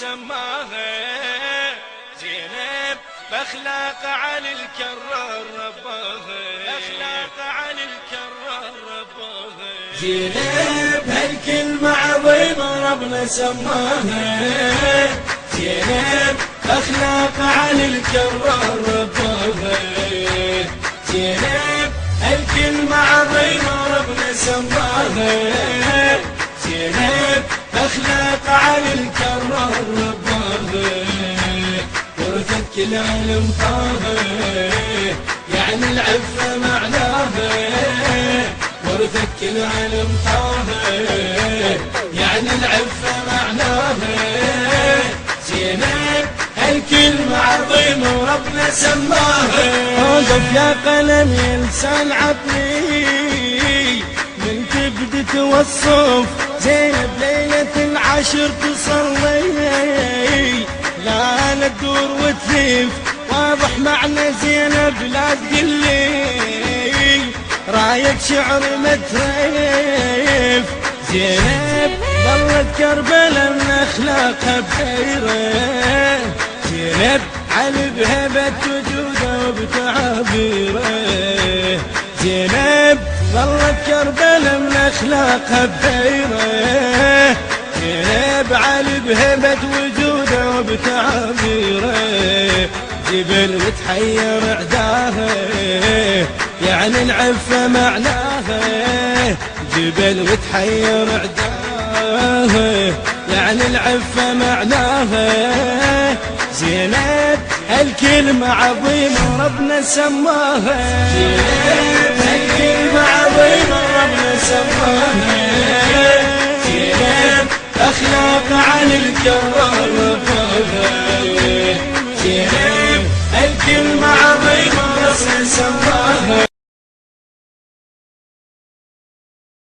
سماها زينب، باخلاق علي الكرار رباها، باخلاق علي الكرار رباها. زينب هالكلمة عظيمة ربنا سماها، زينب باخلاق علي الكرار رباها. زينب هالكلمة عظيمة ربنا سماها، زينب باخلاق علي الكرار رباها. ورثت كل علم طه، يعني العفة معناها. ورثت كل علم طه، يعني العفة معناها. زينب هالكلمة عظيمة وربنا سماها. اوقف يا قلم يا لسان عطني، من تبدي توصف زينب ليلة العشر تصلي، لا لا تدور وتلف واضح معنى زينب لا تقلي، رايك شعر متريف. زينب ظلت كربلا من اخلاقها بخيره، زينب علي بهبة وجوده وبتعابيره. زينب ظلت كربلا من اخلاقها بخيره، زينب علي بهبة وجوده وبتعابيره. جبل وتحير عداها، يعني العفة معناها. جبل وتحير عداها، يعني العفة معناها. زينب هالكلمة عظيمة ربنا سماها، زينب هالكلمة عظيمة ربنا سماها. زينب أخلاق علي الكرار رباها. زينب هالكلمة عظيمة ربنا سماها.